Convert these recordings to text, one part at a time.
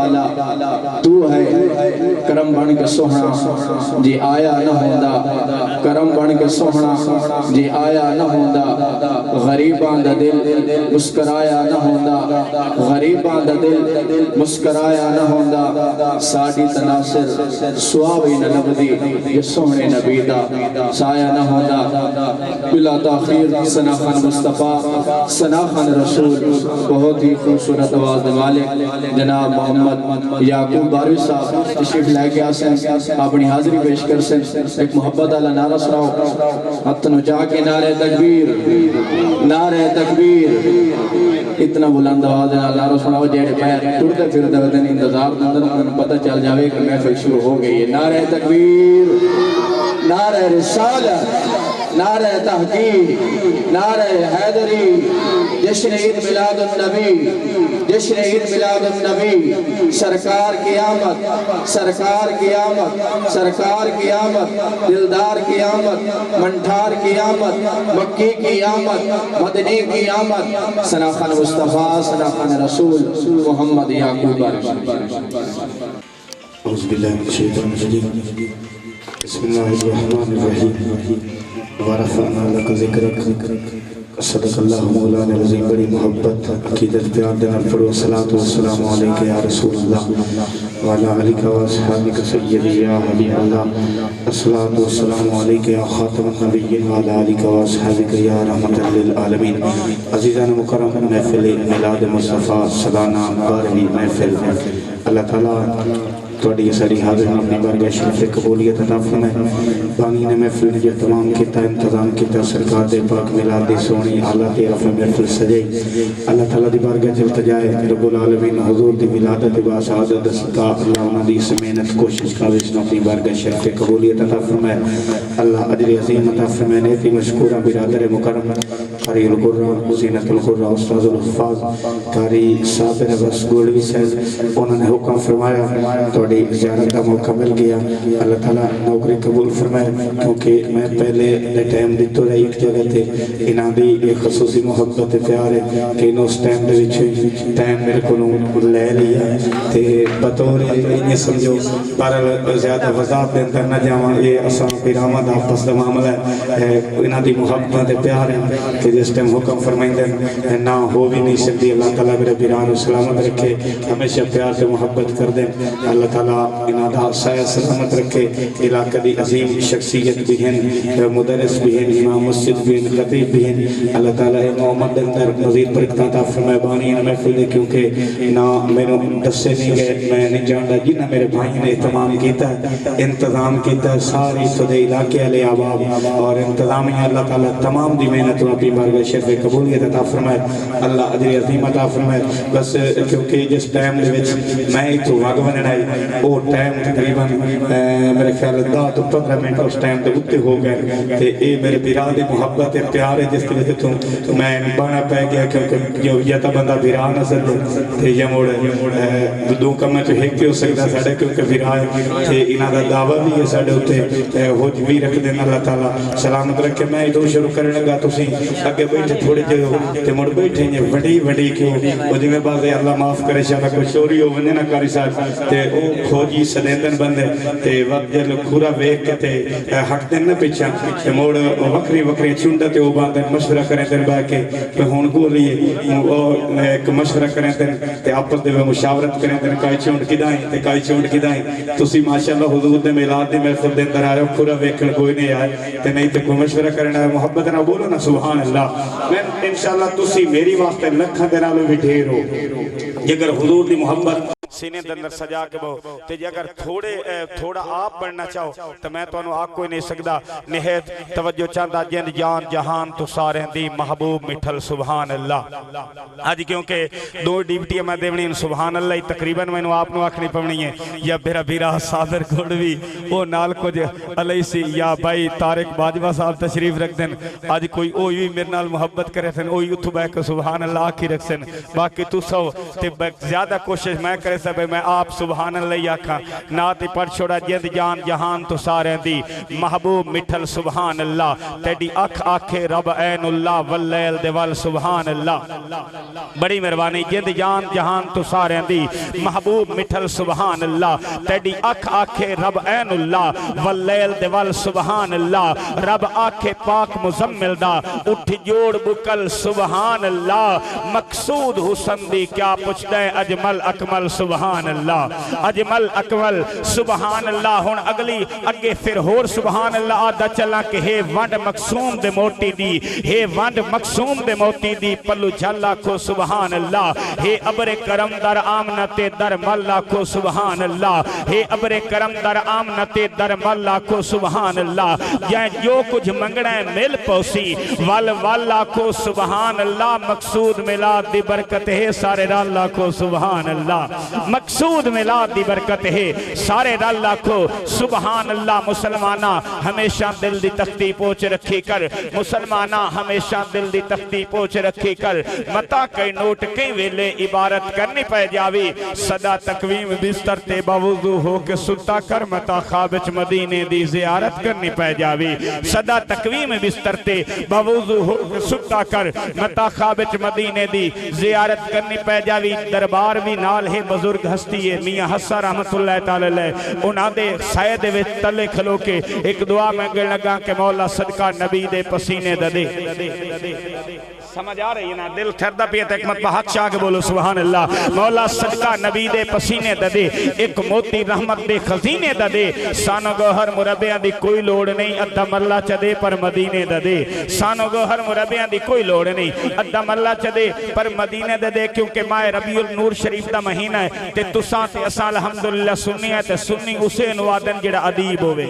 لالا تو ہے کرم بن کے سوہنا جی آیا نہ ہوندا کرم بن کے سوہنا جی آیا نہ ہوندا غریباں دا دل مسکرایا نہ ہوندا غریباں دا دل مسکرایا نہ ہوندا ساڈی تناصر سواوی نہ لبدی یہ سوہنے نبی دا سایہ نہ ہوندا بلا تاخیر ثنا خان مصطفیٰ ثنا خان رسول بہت ہی خوبصورت آواز والے جناب محمد یعقوب باروی صاحب تشریف لے کے آسیں اپنی حاضری پیش کر سیں ایک محبت اللہ نعرہ سراؤ حتنو جا کے نعرہ تکبیر نعرہ تکبیر اتنا بلند آواز نعرہ سراؤ جیڑے پیر ٹوٹتے پھرتے ہوتے انتظار دندن انہوں پتہ چل جاوے کہ محفل شروع ہو گئی ہے نعرہ تکبیر نعرہ رسالت نعرہ تحقیق نعرہ حیدری جشن عید میلاد النبی جشن عید میلاد النبی سرکار کی آمد سرکار کی آمد سرکار کی آمد دلدار کی آمد منٹھار کی آمد مکی کی آمد مدنی کی آمد ثنا خان مصطفیٰ ثنا خان رسول محمد یعقوب اعوذ باللہ من الشیطان الرجیم بسم اللہ الرحمن الرحیم ورفعنا لک ذکرک صدق اللہ مولانا العظیم بڑی محبت عقیدت پیار دینا پڑھو صلاة والسلام علیکہ یا رسول اللہ وعلا علیکہ واصحابک سیدی یا حبیب اللہ الصلاة والسلام علیکہ یا خاتم النبیین وعلا علیکہ واصحابک یا رحمت للعالمین عزیزان مکرم محفل میلاد مصطفیٰ سالانہ 12ویں محفل اللہ تعالیٰ توڑی ساری حاضر اپنی بارگاہ شریف قبولیت عطا فرمائے بانی نے محفل نے جو تمام کیتا انتظام کیتا سرکار دے پاک میلاد دی سونی حالات رفع محفل سجائی اللہ تعالیٰ دی بارگاہ جلتا جائے رب العالمین حضور دی ولادت با سعادت دستا اللہ انہاں دی اس محنت کوشش کاوش نے اپنی بارگاہ شریف قبولیت عطا فرمائے اللہ اجر عظیم عطا فرمائے نیتی مشکورہ برادر مکرم قاری القرآن زینت القرآن استاذ الحفاظ قاری صابر بس گولوی صاحب انہوں نے حکم فرمایا توڑی زیارت کا موقع مل گیا اللہ تعالیٰ نوکری قبول فرمائے کیونکہ میں پہلے ٹائم دی تو رہی ایک جگہ تھے انہاں دی ایک خصوصی محبت پیار ہے کہ انہوں اس ٹائم دے وچھے ٹائم میرے کو لے لیا تے بطور انہیں سمجھو پر زیادہ وضاحت دے اندر نہ جاواں یہ اساں پیرامد آپس دا معاملہ ہے انہاں دی محبت پیار ہے کہ جس ٹائم حکم فرمائیں دیں نہ ہو بھی نہیں سکتی اللہ تعالیٰ میرے بیران و سلامت رکھے ہمیشہ پیار سے محبت کر دیں اللہ تعالیٰ انہاں دا سایہ سلامت رکھے علاقہ دی عظیم شخصیت بھی ہیں مدرس بھی ہیں امام مسجد بھی ہیں خطیب بھی ہیں اللہ تعالیٰ محمد اندر مزید برکتہ عطا فرمائے بانی ان محفل دے کیونکہ نہ میرے دسے نہیں گئے میں نہیں جانتا جی نہ میرے بھائی نے اہتمام کیتا ہے انتظام کیتا ہے ساری تو دے علاقے علی آباب اور انتظامی اللہ تعالیٰ تمام دی محنت اپنی بارگاہ شرف قبولیت عطا فرمائے اللہ اجر عظیم عطا فرمائے بس کیونکہ جس ٹائم دے وچ میں تو واگ بننا ہے وہ ٹائم تقریباً میرے خیال 10 تو 15 منٹ اس ٹائم دے اتے ہو گئے تے اے میرے بیران دی محبت پیار ہے جس کی وجہ تو میں بانا پہ گیا کیونکہ یہ تا بندہ بیران نظر دے تے یہ موڑ دو کم تو ایک ہو سکتا ساڑھے کیونکہ بیران تے انہاں دا دعویٰ بھی ہے ساڑھے ہوتے حج بھی رکھ دینا اللہ تعالیٰ سلامت رکھ کے میں ادھر شروع کرنے لگا تو سی اگے بیٹھے تھوڑے جگہ تے مڑ بیٹھے ہیں وڈی وڈی کیوں وہ جی میں بازے اللہ معاف کرے شاہ کوئی چوری ہو بندے نہ کاری صاحب تے او کھوجی سدیندن بندے تے وقت جل کھورا ویک کے تے ہٹ دن نہ پیچھا تے موڑ وکری وکری چونڈا تے او باندن مشورہ کریں دن بہ کے کہ ہون کو لیے ایک مشورہ کریں دن تے آپس دے مشاورت کریں دن کائی چونڈ کدائیں تے کائی چونڈ کدائیں تسی ماشاءاللہ حضور دے میلاد دے محفل دے اندر آرہے ہو کھورا ویکن کوئی نہیں آئے تے نہیں تے کوئی مشورہ کرنا ہے محبت نہ بولو نا سبحان اللہ میں انشاءاللہ تسی میری واسطے لکھاں دے نالوں بھی ڈھیر ہو اگر حضور دی محبت سینے اندر سجا کے بہو تے اگر تھوڑا آپ بڑھنا چاہو تو میں تو انہوں آگ کوئی نہیں سکتا نہیت توجہ چاندہ جن جان جہان تو سارے دی محبوب مٹھل سبحان اللہ آج کیونکہ دو ڈیوٹی میں دیونی سبحان اللہ تقریباً میں آپ نو آکھنی پونی ہے یا بیرا بیرا صابر گھوڑوی وہ نال کچھ علیہ سی یا بھائی طارق باجوہ صاحب تشریف رکھ دیں آج کوئی اوئی میرے نال محبت کرے سن اوئی اتھو بے کہ سبحان اللہ آکھی رکھ سن باقی تو سو تے زیادہ کوشش میں کرے سے پہ میں آپ سبحان اللہ یاکھا نات پڑھ چھوڑا جند جان جہان تو سارے دی محبوب مٹھل سبحان اللہ تیڈی اکھ آکھے رب عین اللہ واللیل دیوال سبحان اللہ بڑی مہربانی جند جان جہان تو سارے دی محبوب مٹھل سبحان اللہ تیڈی اکھ آکھے رب عین اللہ واللیل دیوال سبحان اللہ رب آکھے پاک مزمل دا اٹھ جوڑ بکل سبحان اللہ مقصود حسن دی کیا پچھ دے اجمل اکمل سبحان اللہ اجمل اکمل سبحان اللہ ہون اگلی اگے پھر ہور سبحان اللہ آدھا چلا کہ ہے وانڈ مقصوم دے موٹی دی ہے وانڈ مقصوم دے موٹی دی پلو جھلا کو سبحان اللہ ہے ابر کرم در آمنت در ملا کو سبحان اللہ ہے ابر کرم در آمنت در ملا کو سبحان اللہ جائیں جو کچھ منگڑیں مل پوسی والا کو سبحان اللہ مقصود ملاد دی برکت ہے سارے اللہ کو سبحان اللہ مقصود ملاد دی برکت ہے سارے اللہ کو سبحان اللہ مسلمانہ ہمیشہ دل دی تختی پوچھ رکھی کر مسلمانہ ہمیشہ دل دی تختی پوچھ رکھی کر متا کئی نوٹ کئی ویلے عبارت کرنی پہ جاوی صدا تقویم بستر تے باوضو ہو کے ستا کر متا خوابچ مدینے دی زیارت کرنی پہ جاوی صدا تقویم بستر تے باوضو ہو کے ستا کر متا خوابچ مدینے دی زیارت کرنی پہ جاوی دربار بھی نال ہے بزرگ ہستی ہے میاں حسن رحمت اللہ تعالی لے انہاں دے سائے دے وچ تلے کھلو کے ایک دعا منگن لگا کہ مولا صدقہ نبی دے پسینے دے سمجھ آ رہی ہے نا دل ٹھردہ پیت حکمت پہ حق شاہ کے بولو سبحان اللہ مولا صدقہ نبی دے پسینے دے ایک موتی رحمت دے خزینے دے سانو گوہر مربیاں دی کوئی لوڑ نہیں ادھا ملا چدے پر مدینے دے سانو گوہر مربیاں دی کوئی لوڑ نہیں ادھا ملا چدے پر مدینے دے کیونکہ ماہ ربیع النور شریف دا مہینہ ہے تے تساں تے اساں الحمدللہ سنی ہے تے سنی اسے نوادن جڑا ادیب ہوئے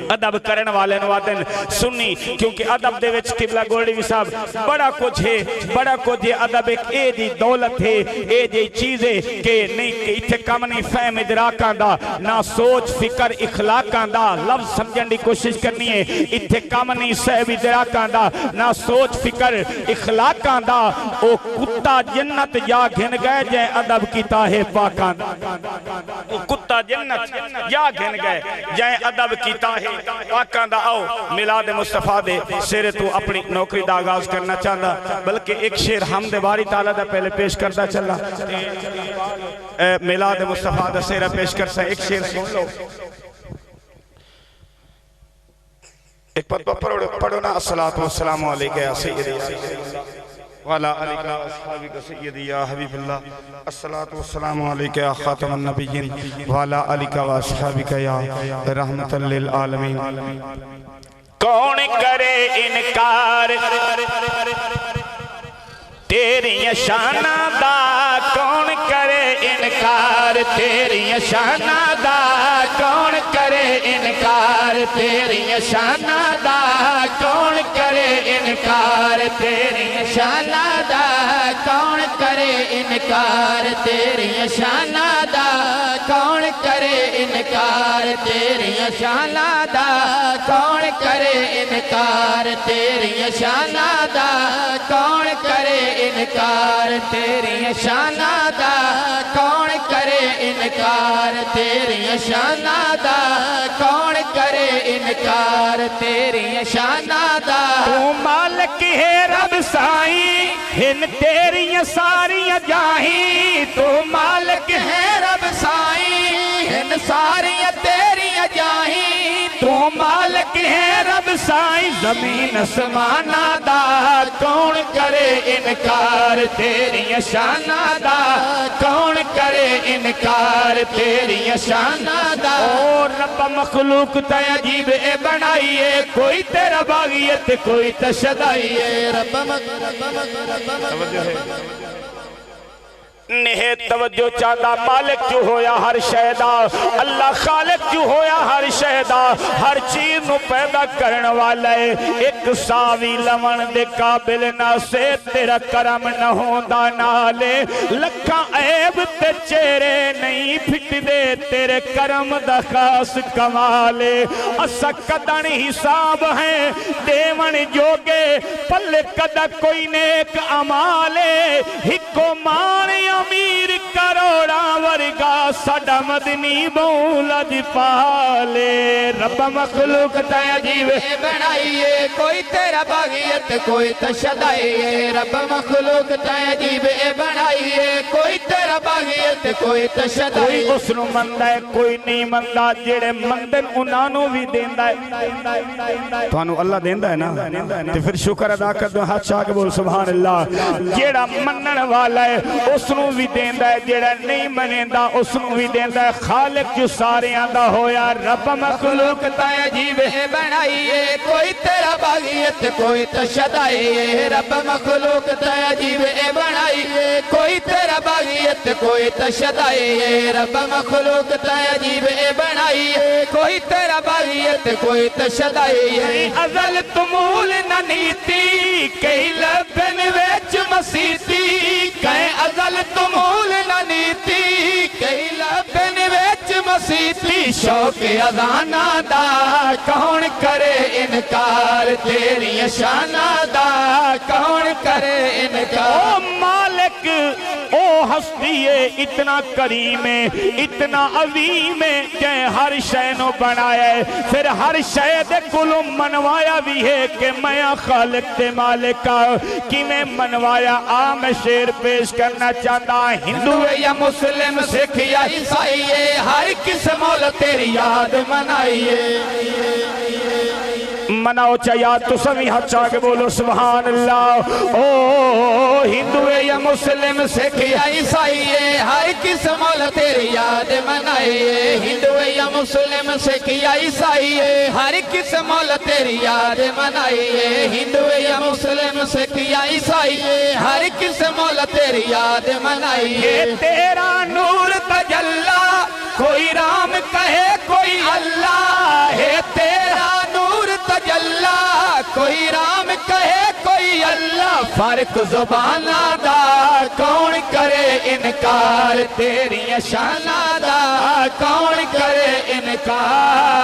ادب کرن والے نوادن سنی کیونکہ ادب دے وچ قبلہ گولڈی بھی صاحب بڑا کچھ ہے ادب ایک اے دی دولت ہے اے دی چیزیں کہ نہیں کہ اتھے کم نہیں فہم ادراکاں دا نہ سوچ فکر اخلاقاں دا لفظ سمجھن دی کوشش کرنی ہے اتھے کم نہیں سہب ادراکاں دا نہ سوچ فکر اخلاقاں دا او کتا جنت یا گھن گئے جائے ادب کیتا ہے پاکاں دا او کتا جنت یا گھن گئے جائے ادب کیتا ہے پاکاں دا آؤ میلاد مصطفیٰ دے سیرے تو اپنی نوکری دا آغاز کرنا چاہتا بلکہ ایک شیر حمد باری تعالیٰ دا پہلے پیش کردہ چلا میلاد مصطفیٰ دا سیرہ پیش کرتا ایک شیر سن لو ایک پتہ پڑھو نا الصلاة والسلام علیکہ یا سیدی وعلا علیکہ اصحابک سیدی یا حبیب اللہ الصلاة والسلام علیکہ یا خاتم النبیین وعلا علیکہ اصحابک یا رحمت للعالمین کون کرے انکار تیری شانہ دا کون کرے انکار تیری شانہ دا کون کرے انکار تیری شانہ دا کون کرے انکار تیری شانہ دا کون کرے انکار تیری شانہ دا کون کرے انکار تیری شانہ دا کون کرے انکار تیری شانہ دا کون کرے انکار تیری شانہ دا کون کرے انکار تیری شانہ دا کون کرے انکار تیری شانہ دا تو مالک ہے رب سائیں ہن تیری ساری جاہیں تو مالک ہے رب سائیں ہن ساری تیری جاہیں تو مالک ہے رب سائیں زمین اسمانہ دا کون کرے انکار تیری شانہ دا کون کرے انکار تیری شانہ دا اور رب مخلوق تے عجیب اے بنائیے کوئی تیرا باغیت کوئی تشدائیے رب نہے توجہ چاہتا مالک جو ہویا ہر شہدہ اللہ خالق جو ہویا ہر شہدہ ہر چیز نو پیدا کرن والا ہے ایک ساوی لمن دے قابل نہ سے تیرا کرم نہ ہوندا نالے لکھاں عیب تے چہرے نہیں پھٹ دے تیرے کرم دا خاص کمالے اسا کدن حساب ہیں دیون جوگے پل کدہ کوئی نیک عمالے ہکو مانی امیر کروڑا ورگا ساڈا مدنی بولج پالے رب مخلوق تے عجیب بنائیے کوئی تیرا باغیت کوئی تشدائیے رب مخلوق تے عجیب بنائیے کوئی تیرا باغیت کوئی کوئی تشدائیے اس نو مندا ہے کوئی نہیں مندا جڑے مندن انہاں نو بھی دیندا ہے تانوں اللہ دیندا ہے نا تے پھر شکر ادا کر دو ہاتھ چاہ کے بول سبحان اللہ جیڑا منن والا ہے اس نو بھی دیندا ہے جیڑا نہیں منیندا اس نو بھی دیندا ہے خالق جو ساریاں دا ہویا رب مخلوق تے عجیب بنائیے کوئی تیرا باغیت کوئی تشدائیے رب مخلوق تے عجیب بنائیے کوئی تیرا باغیت کوئی تشدائیے رب مخلوق تے عجیب بنائیے کوئی تیرا باغیت کوئی تشدائیے ازل تمول نہ نیتی کئی لبن ویچ مسیتی کہیں ازل تمول نہ نیتی کئی لبن ویچ مسیتی شوق ازانا دا کون کرے انکار تیری شانہ دا کون کرے انکار او مالک او ہستی ہے اتنا کریم ہے اتنا عظیم ہے کہ ہر شے نو بنایا ہے پھر ہر شے دے کلو منوایا بھی ہے کہ میں خالق تے مالک کی میں منوایا میں شیر پیش کرنا چاہتا ہندو یا مسلم سکھ یا عیسائی ہر کس مولا تیری یاد منائیے مناؤ چاہیے تو سبھی ہاتھ چاہ کے بولو سبحان اللہ او ہندو یا مسلم سکھ یا عیسائی ہر کس مولا تیری یاد منائیے ہندو یا مسلم سکھ یا عیسائی ہر کس مولا تیری یاد منائیے ہندو یا مسلم سکھ یا عیسائی ہر کس مولا تیری یاد منائیے تیرا نور تجلا کوئی رام کہے کوئی اللہ ہے تیرا نور تجلا کوئی رام کہے کوئی اللہ فرق زبانہ دا کون کرے انکار تیری شانہ دا کون کرے انکار